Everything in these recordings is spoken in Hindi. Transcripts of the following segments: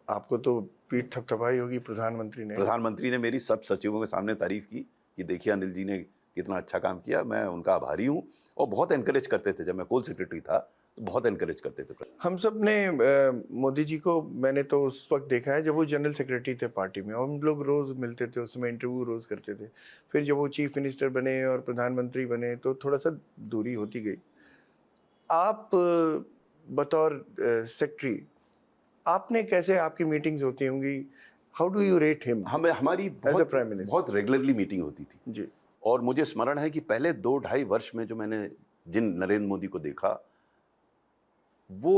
आपको तो पीठ थपथपाई होगी प्रधानमंत्री ने मेरी सब सचिवों के सामने तारीफ की कि देखिए अनिल जी ने कितना अच्छा काम किया, मैं उनका आभारी हूँ। और बहुत एनकरेज करते थे, जब मैं कोल सेक्रेटरी था तो बहुत एनकरेज करते थे। हम सब ने मोदी जी को, मैंने तो उस वक्त देखा है जब वो जनरल सेक्रेटरी थे पार्टी में, और हम लोग रोज़ मिलते थे, उस समय इंटरव्यू रोज़ करते थे। फिर जब वो चीफ मिनिस्टर बने और प्रधानमंत्री बने तो थोड़ा सा दूरी होती गई। आप बतौर सेक्रेटरी, आपने कैसे, आपकी मीटिंग्स होती होंगी, how do you rate him हमारी एज अ प्राइम मिनिस्टर? बहुत रेगुलरली मीटिंग होती थी जी। और मुझे स्मरण है कि पहले 2-2.5 वर्ष में जो मैंने जिन नरेंद्र मोदी को देखा, वो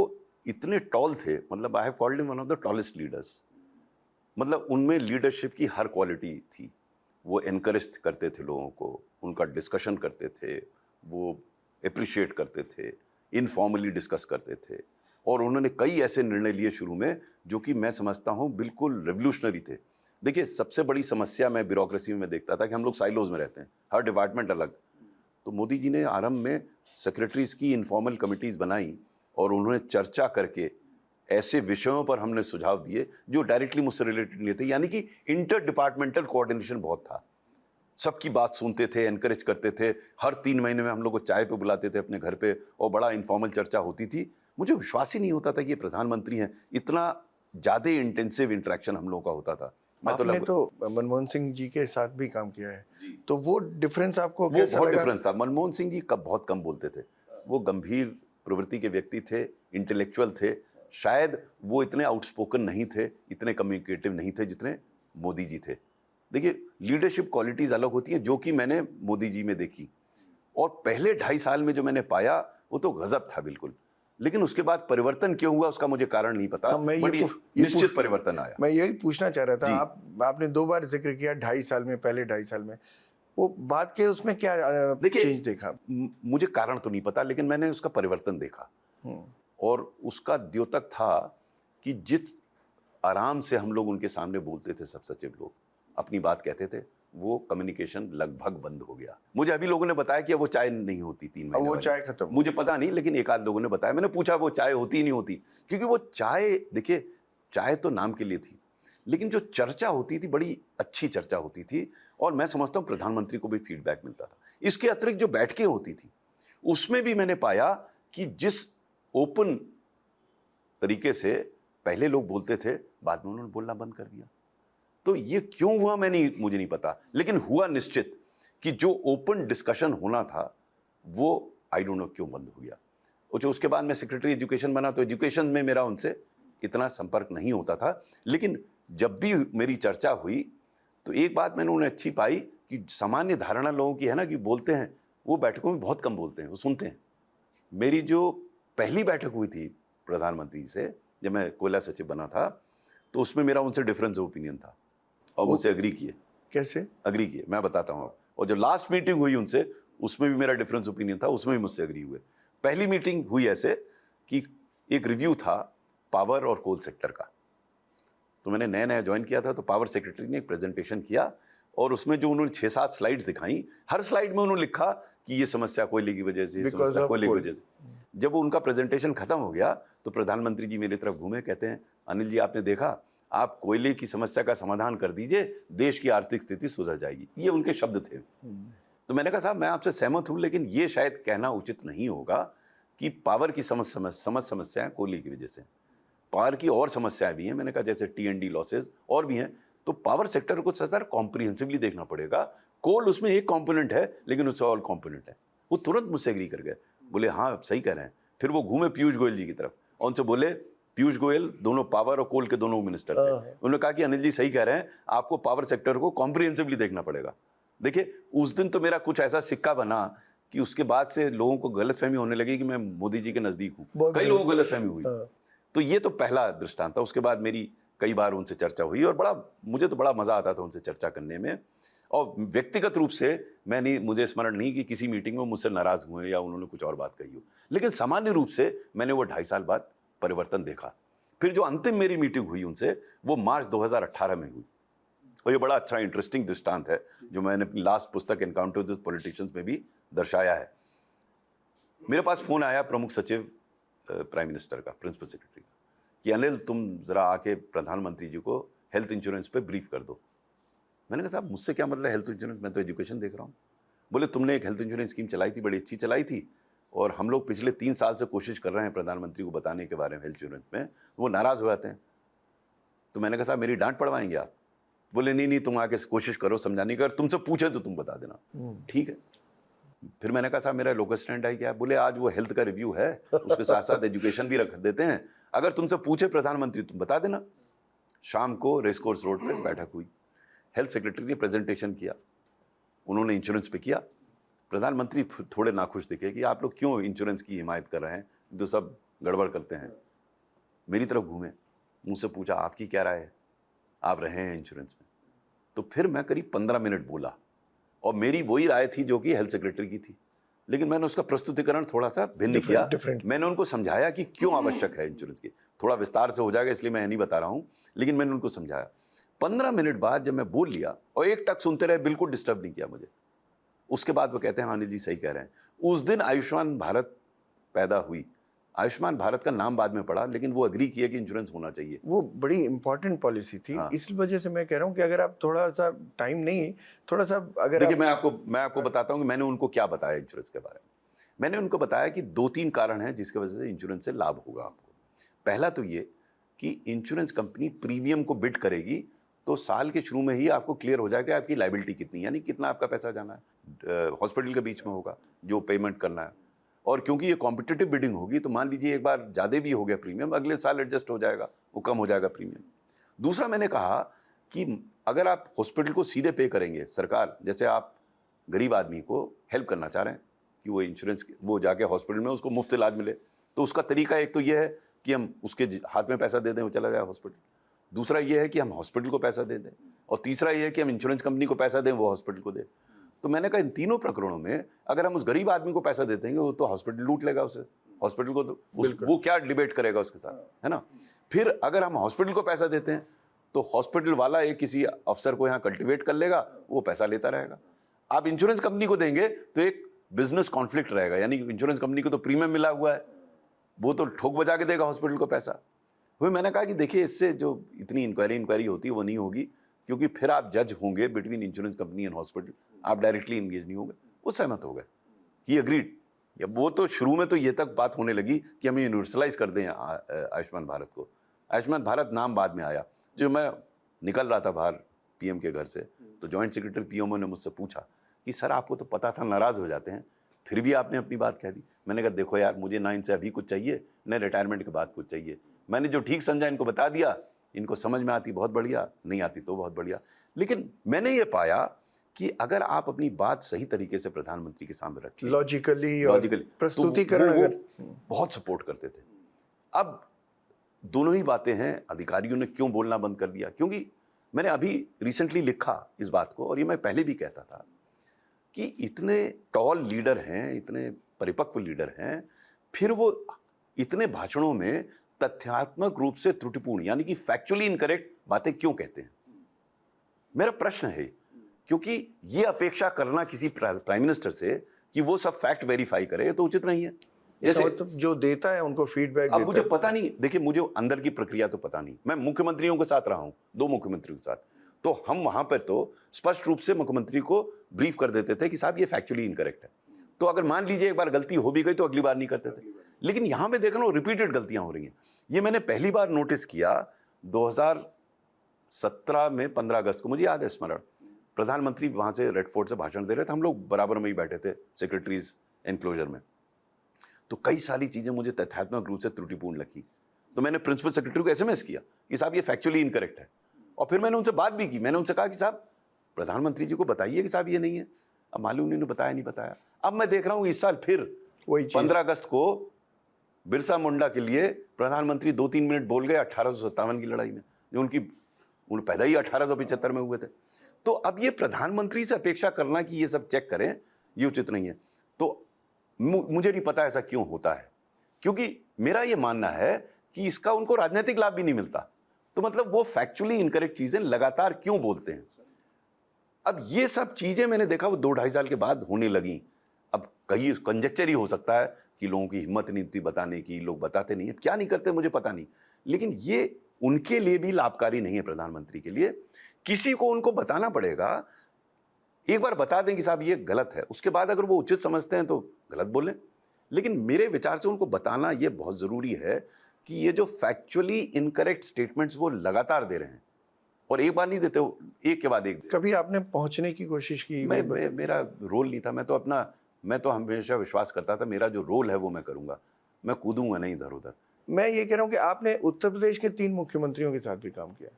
इतने टॉल थे, मतलब I have called him one of the tallest leaders. मतलब उनमें लीडरशिप की हर क्वालिटी थी। वो एनकरेज करते थे लोगों को, उनका डिस्कशन करते थे, वो अप्रिशिएट करते थे, इनफॉर्मली डिस्कस करते थे। और उन्होंने कई ऐसे निर्णय लिए शुरू में जो कि मैं समझता हूँ बिल्कुल रेवोल्यूशनरी थे। देखिए, सबसे बड़ी समस्या मैं ब्यूरोक्रेसी में देखता था कि हम लोग साइलोज में रहते हैं, हर डिपार्टमेंट अलग। तो मोदी जी ने आरंभ में सेक्रेटरीज की इनफॉर्मल कमिटीज बनाई और उन्होंने चर्चा करके ऐसे विषयों पर हमने सुझाव दिए जो डायरेक्टली मुझसे रिलेटेड नहीं थे, यानी कि इंटर डिपार्टमेंटल कोऑर्डिनेशन बहुत था। सबकी बात सुनते थे, एनकरेज करते थे। हर 3 महीने में हम लोग को चाय पे बुलाते थे अपने घर पे और बड़ा इनफॉर्मल चर्चा होती थी। मुझे विश्वास ही नहीं होता था कि ये प्रधानमंत्री हैं। इतना ज़्यादा इंटेंसिव इंटरेक्शन हम लोगों का होता था। आपने तो मनमोहन सिंह जी के साथ भी काम किया है, जी। तो वो डिफरेंस आपको वो कैसा बहुत लगा? डिफरेंस था। मनमोहन सिंह जी बहुत कम बोलते थे। वो गंभीर प्रवृत्ति के व्यक्ति थे, इंटेलेक्चुअल थे। शायद वो इतने आउटस्पोकन नहीं थे, इतने कम्युनिकेटिव नहीं थे जितने मोदी जी थे। देखिए, लीडरशिप क्वालिटीज अलग होती हैं जो कि मैंने मोदी जी में देखी। और पहले 2.5 साल में जो मैंने पाया वो तो गजब था बिल्कुल। लेकिन उसके बाद परिवर्तन क्यों हुआ उसका मुझे कारण नहीं पता, बट ये निश्चित परिवर्तन आया। मैं यही पूछना चाह रहा था। जी। आपने 2 बार जिक्र किया 2.5 साल में, पहले 2.5 साल में, वो बात के उसमें क्या देखिए, चेंज देखा? मुझे कारण तो नहीं पता, लेकिन मैंने उसका परिवर्तन देखा। और उसका द्योतक था कि जिस आराम से हम लोग उनके सामने बोलते थे, सब सचिव लोग अपनी बात कहते थे, वो कम्युनिकेशन लगभग बंद हो गया। मुझे अभी लोगों ने बताया कि वो चाय नहीं होती 3 महीने वो वाली। चाय खत्म, मुझे पता नहीं, लेकिन एक आध लोगों ने बताया। मैंने पूछा वो चाय होती ही नहीं होती, क्योंकि वो चाय, देखिए, चाय तो नाम के लिए थी, लेकिन जो चर्चा होती थी बड़ी अच्छी चर्चा होती थी। और मैं समझता हूँ प्रधानमंत्री को भी फीडबैक मिलता था। इसके अतिरिक्त जो बैठकें होती थी उसमें भी मैंने पाया कि जिस ओपन तरीके से पहले लोग बोलते थे, बाद में उन्होंने बोलना बंद कर दिया। तो ये क्यों हुआ मुझे नहीं पता, लेकिन हुआ निश्चित कि जो ओपन डिस्कशन होना था वो आई डोंट नो क्यों बंद हो गया। और जो उसके बाद मैं सेक्रेटरी एजुकेशन बना तो एजुकेशन में मेरा उनसे इतना संपर्क नहीं होता था। लेकिन जब भी मेरी चर्चा हुई तो एक बात मैंने उन्हें अच्छी पाई कि सामान्य धारणा लोगों की है ना कि बोलते हैं, वो बैठकों में बहुत कम बोलते हैं, वो सुनते हैं। मेरी जो पहली बैठक हुई थी प्रधानमंत्री से, जब मैं कोयला सचिव बना था, तो उसमें मेरा उनसे डिफरेंस ओपिनियन था और मुझसे एग्री किए। कैसे एग्री किए मैं बताता हूँ। और जो लास्ट मीटिंग हुई उनसे, उसमें भी मेरा डिफरेंस ओपिनियन था, उसमें भी मुझसे एग्री हुए। पहली मीटिंग हुई ऐसे कि एक रिव्यू था पावर और कोल सेक्टर का। तो मैंने नया नया ज्वाइन किया था, तो पावर सेक्रेटरी ने एक प्रेजेंटेशन किया और उसमें जो उन्होंने 6-7 स्लाइड्स दिखाई, हर स्लाइड में उन्होंने लिखा कि ये समस्या कोयले की वजह से, समस्या कोयले की वजह से। जब उनका प्रेजेंटेशन खत्म हो गया तो प्रधानमंत्री जी मेरी तरफ घूमे, कहते हैं, अनिल जी आपने देखा, आप कोयले की समस्या का समाधान कर दीजिए, देश की आर्थिक स्थिति सुधर जाएगी। ये उनके शब्द थे। तो मैंने कहा साहब मैं आपसे सहमत हूं, लेकिन ये शायद कहना उचित नहीं होगा कि पावर की समस्याएं कोयले की वजह से। पावर की और समस्याएं भी हैं, मैंने कहा जैसे टी&डी लॉसेज और भी हैं। तो पावर सेक्टर को सर कॉम्प्रिहेंसिवली देखना पड़ेगा। कोल उसमें एक कंपोनेंट है, लेकिन उससे ऑल कंपोनेंट है। वो तुरंत मुझसे एग्री कर गए, बोले हाँ आप सही कह रहे हैं। फिर वो घूमे पीयूष गोयल जी की तरफ और उनसे बोले, पीयूष गोयल दोनों पावर और कोल के दोनों मिनिस्टर थे। उन्होंने कहा कि अनिल जी सही कह रहे हैं, आपको पावर सेक्टर को कॉम्प्रिहेंसिवली देखना पड़ेगा। देखिए, उस दिन तो मेरा कुछ ऐसा सिक्का बना कि उसके बाद से लोगों को गलतफहमी होने लगी कि मैं मोदी जी के नजदीक हूँ। कई लोगों को गलतफहमी हुई। तो ये तो पहला दृष्टांत था। उसके बाद मेरी कई बार उनसे चर्चा हुई और मुझे तो बड़ा मजा आता था उनसे चर्चा करने में। और व्यक्तिगत रूप से मुझे स्मरण नहीं कि किसी मीटिंग में मुझसे नाराज हुए या उन्होंने कुछ और बात कही हो, लेकिन सामान्य रूप से मैंने वो 2.5 साल बाद परिवर्तन देखा। फिर जो अंतिम मेरी मीटिंग हुई उनसे, वो मार्च 2018 में हुई। और ये बड़ा अच्छा इंटरेस्टिंग दृष्टांत है जो मैंने अपनी लास्ट पुस्तक एनकाउंटर्स विद पॉलिटिशियंस में भी दर्शाया है। मेरे पास फोन आया प्रमुख सचिव प्राइम मिनिस्टर का, प्रिंसिपल सेक्रेटरी का, कि अनिल तुम जरा आके प्रधानमंत्री जी को हेल्थ इंश्योरेंस पे ब्रीफ कर दो। मैंने कहा साहब मुझसे क्या मतलब हेल्थ इंश्योरेंस, मैं तो एजुकेशन देख रहा हूँ। बोले तुमने एक हेल्थ इंश्योरेंस स्कीम चलाई थी, बड़ी अच्छी चलाई थी, और हम लोग पिछले 3 साल से कोशिश कर रहे हैं प्रधानमंत्री को बताने के बारे में हेल्थ इंश्योरेंस में, वो नाराज हो जाते हैं। तो मैंने कहा साहब मेरी डांट पड़वाएंगे आप? बोले नहीं नहीं तुम आके कोशिश करो समझाने की, अगर तुमसे पूछे तो तुम बता देना। ठीक है। फिर मैंने कहा साहब मेरा लोकल स्टैंड है क्या? बोले आज वो हेल्थ का रिव्यू है, उसके साथ साथ एजुकेशन भी रख देते हैं, अगर तुमसे पूछे प्रधानमंत्री तुम बता देना। शाम को रेस कोर्स रोड पे बैठक हुई, हेल्थ सेक्रेटरी ने प्रेजेंटेशन किया, उन्होंने इंश्योरेंस पे किया। प्रधानमंत्री थोड़े नाखुश दिखे कि आप लोग क्यों इंश्योरेंस की हिमायत कर रहे हैं, जो सब गड़बड़ करते हैं। मेरी तरफ घूमे, मुझसे पूछा आपकी क्या राय है, आप रहे हैं इंश्योरेंस में? तो फिर मैं करीब 15 मिनट बोला, और मेरी वही राय थी जो कि हेल्थ सेक्रेटरी की थी, लेकिन मैंने उसका प्रस्तुतिकरण थोड़ा सा भिन्न किया। मैंने उनको समझाया कि क्यों आवश्यक है इंश्योरेंस की। थोड़ा विस्तार से हो जाएगा इसलिए मैं नहीं बता रहा हूं, लेकिन मैंने उनको समझाया। 15 मिनट बाद जब मैं बोल लिया और एक टक सुनते रहे, बिल्कुल डिस्टर्ब नहीं किया मुझे। उसके बाद वो कहते हैं हाँ अनिल जी सही कह रहे हैं। उस दिन आयुष्मान भारत पैदा हुई। आयुष्मान भारत का नाम बाद में पड़ा, लेकिन वो अग्री किया कि इंश्योरेंस होना चाहिए। वो बड़ी इंपॉर्टेंट पॉलिसी थी। हाँ। इस वजह से मैं कह रहा हूँ कि अगर आप थोड़ा सा टाइम नहीं, थोड़ा सा अगर देखिए आप, मैं आपको बताता हूँ कि मैंने उनको क्या बताया इंश्योरेंस के बारे में। मैंने उनको बताया कि 2-3 कारण हैं जिसकी वजह से इंश्योरेंस से लाभ होगा आपको। पहला तो ये कि इंश्योरेंस कंपनी प्रीमियम को बिड करेगी, तो साल के शुरू में ही आपको क्लियर हो जाएगा आपकी लायबिलिटी कितनी, यानी कितना आपका पैसा जाना है। हॉस्पिटल के बीच में होगा जो पेमेंट करना है, और क्योंकि ये कॉम्पिटिटिव बिडिंग होगी तो मान लीजिए एक बार ज़्यादा भी हो गया प्रीमियम, अगले साल एडजस्ट हो जाएगा, वो कम हो जाएगा प्रीमियम। दूसरा मैंने कहा कि अगर आप हॉस्पिटल को सीधे पे करेंगे, सरकार जैसे आप गरीब आदमी को हेल्प करना चाह रहे हैं कि वो इंश्योरेंस वो जाके हॉस्पिटल में उसको मुफ्त इलाज मिले, तो उसका तरीका एक तो ये है कि हम उसके हाथ में पैसा दे दें, वो चला जाए हॉस्पिटल। दूसरा ये है कि हम हॉस्पिटल को पैसा दे दें, और तीसरा ये है कि हम इंश्योरेंस कंपनी को पैसा दें, वो हॉस्पिटल को दे। तो मैंने कहा इन तीनों प्रकरणों में अगर हम उस गरीब आदमी को पैसा दे देंगे, वो तो हॉस्पिटल लूट लेगा उसे, हॉस्पिटल को तो वो क्या डिबेट करेगा उसके साथ, है ना। फिर अगर हम हॉस्पिटल को पैसा देते हैं तो हॉस्पिटल वाला एक किसी अफसर को यहाँ कल्टिवेट कर लेगा, वो पैसा लेता रहेगा। आप इंश्योरेंस कंपनी को देंगे तो एक बिजनेस कॉन्फ्लिक्ट रहेगा, यानी इंश्योरेंस कंपनी को तो प्रीमियम मिला हुआ है, वो तो ठोक बजा के देगा हॉस्पिटल को पैसा। वही मैंने कहा कि देखिए इससे जो इतनी इंक्वायरी होती है वो नहीं होगी, क्योंकि फिर आप जज होंगे between insurance company and hospital, आप डायरेक्टली इंगेज नहीं होंगे। वो सहमत हो गए, ही अग्रीड। या वो तो शुरू में तो ये तक बात होने लगी कि हमें यूनिवर्सलाइज कर दें आयुष्मान भारत को। आयुष्मान भारत नाम बाद में आया। जो मैं निकल रहा था बाहर पीएम के घर से, तो जॉइंट सेक्रेटरी पीएमओ ने मुझसे पूछा कि सर आपको तो पता था नाराज हो जाते हैं, फिर भी आपने अपनी बात कह दी। मैंने कहा देखो यार, मुझे ना इनसे अभी कुछ चाहिए, न रिटायरमेंट के बाद कुछ चाहिए। मैंने जो ठीक समझा इनको बता दिया, इनको समझ में आती बहुत बढ़िया, नहीं आती तो बहुत बढ़िया। लेकिन मैंने ये पाया कि अगर आप अपनी बात सही तरीके से प्रधानमंत्री के सामने रखें, लॉजिकली प्रस्तुतिकरण, तो अगर बहुत सपोर्ट करते थे। अब दोनों ही बातें हैं, अधिकारियों ने क्यों बोलना बंद कर दिया? क्योंकि मैंने अभी रिसेंटली लिखा इस बात को, और ये मैं पहले भी कहता था कि इतने टॉल लीडर हैं, इतने परिपक्व लीडर हैं, फिर वो इतने भाषणों में तथ्यात्मक रूप से त्रुटिपूर्ण यानी कि फैक्चुअली इनकरेक्ट बातें क्यों कहते हैं? मेरा प्रश्न है, क्योंकि ये अपेक्षा करना किसी प्राइम मिनिस्टर से कि वो सब फैक्ट वेरीफाई करे तो उचित नहीं है। जैसे मतलब जो देता है उनको फीडबैक अब मुझे पता नहीं, देखिए मुझे अंदर की प्रक्रिया तो पता नहीं। मैं मुख्यमंत्रियों के साथ रहा हूं, 2 मुख्यमंत्रियों के साथ, तो हम वहां पर तो स्पष्ट रूप से मुख्यमंत्री को ब्रीफ कर देते थे कि साहब ये फैक्चुअली इनकरेक्ट है। तो अगर मान लीजिए एक बार गलती हो भी गई तो अगली बार नहीं करते थे। लेकिन यहां पे देख रहा हूं रिपीटेड गलतियां हो रही हैं। ये मैंने पहली बार नोटिस किया 2017 में 15 अगस्त को, मुझे याद है स्मरण, प्रधानमंत्री वहां से रेड फोर्ट से भाषण दे रहे थे, हम लोग बराबर में ही बैठे थे सेक्रेटरीज एनक्लोजर में। तो कई सारी चीजें मुझे तथ्यात्मक रूप से त्रुटिपूर्ण लगी, तो मैंने प्रिंसिपल सेक्रेटरी को एसएमएस किया कि साहब ये फैक्चुअली इनकरेक्ट है। और फिर मैंने उनसे बात भी की, मैंने उनसे कहा कि साहब प्रधानमंत्री जी को बताइए कि साहब ये नहीं है। अब मालूम नहीं बताया नहीं बताया। अब मैं देख रहा हूं इस साल फिर 15 अगस्त को बिरसा मुंडा के लिए प्रधानमंत्री 2-3 मिनट बोल गए 1857 की लड़ाई में, जो उनकी पैदा ही 1875 में हुए थे। तो अब ये प्रधानमंत्री से अपेक्षा करना कि ये सब चेक करें, ये उचित नहीं है। तो मुझे नहीं पता ऐसा क्यों होता है, क्योंकि मेरा ये मानना है कि इसका उनको राजनीतिक लाभ भी नहीं मिलता। तो मतलब वो फैक्चुअली इनकरेक्ट चीजें लगातार क्यों बोलते हैं? अब ये सब चीजें मैंने देखा वो 2-2.5 साल के बाद होने लगी। अब कहीं कंजेक्चर ही हो सकता है कि लोगों की हिम्मत नहीं थी बताने की, लोग बताते नहीं है, क्या नहीं करते मुझे पता नहीं। लेकिन ये उनके लिए भी लाभकारी नहीं है, प्रधानमंत्री के लिए। किसी को उनको बताना पड़ेगा, एक बार बता दें कि साहब ये गलत है, उसके बाद अगर वो उचित समझते हैं तो गलत बोलें। लेकिन मेरे विचार से उनको बताना ये बहुत जरूरी है कि ये जो फैक्चुअली इनकरेक्ट स्टेटमेंट्स वो लगातार दे रहे हैं, और एक बार नहीं देते, वो एक के बाद एक। कभी आपने पहुंचने की कोशिश की? मेरा रोल नहीं था। मैं तो हमेशा विश्वास करता था मेरा जो रोल है वो मैं करूंगा, मैं कूदूंगा नहीं इधर उधर। मैं ये कह रहा हूँ कि आपने उत्तर प्रदेश के 3 मुख्यमंत्रियों के साथ भी काम किया।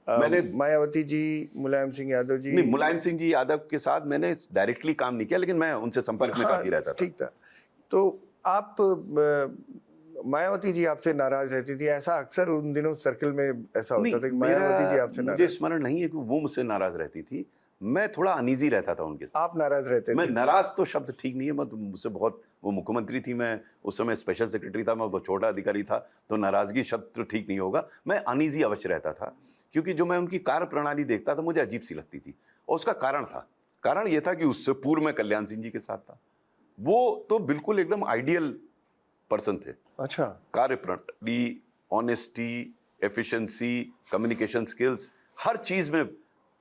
मैंने मायावती जी, मुलायम सिंह यादव जी। नहीं, मुलायम सिंह जी यादव के साथ मैंने डायरेक्टली काम नहीं किया, लेकिन मैं उनसे संपर्क में हाँ, काफी रहता था। ठीक था। तो आप मायावती जी आपसे नाराज रहती थी, ऐसा अक्सर उन दिनों सर्कल में ऐसा होता था कि मायावती जी आपसे मुझे नाराज। स्मरण नहीं है कि वो मुझसे नाराज रहती थी, मैं थोड़ा अनईजी रहता था उनके साथ। आप नाराज रहते मैं थे? नाराज तो शब्द ठीक नहीं है, मैं तो मुझसे बहुत, वो मुख्यमंत्री थी, मैं उस समय स्पेशल सेक्रेटरी था, मैं बहुत छोटा अधिकारी था, तो नाराजगी शब्द तो ठीक नहीं होगा। मैं अनईजी अवश्य रहता था, क्योंकि जो मैं उनकी कार्य प्रणाली देखता था मुझे अजीब सी लगती थी, और उसका कारण था। कारण ये था कि उससे पूर्व मैं कल्याण सिंह जी के साथ था, वो तो बिल्कुल एकदम आइडियल पर्सन थे। अच्छा। कार्य प्रणाली, ऑनेस्टी, एफिशिएंसी, कम्युनिकेशन स्किल्स, हर चीज में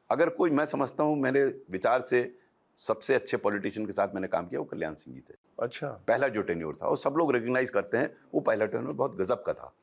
अगर कोई, मैं समझता हूं मेरे विचार से सबसे अच्छे पॉलिटिशियन के साथ मैंने काम किया वो कल्याण सिंह जी थे। अच्छा। पहला जो टेन्योर था, और सब लोग रिकग्नाइज करते हैं वो पहला टेन्योर बहुत गजब का था।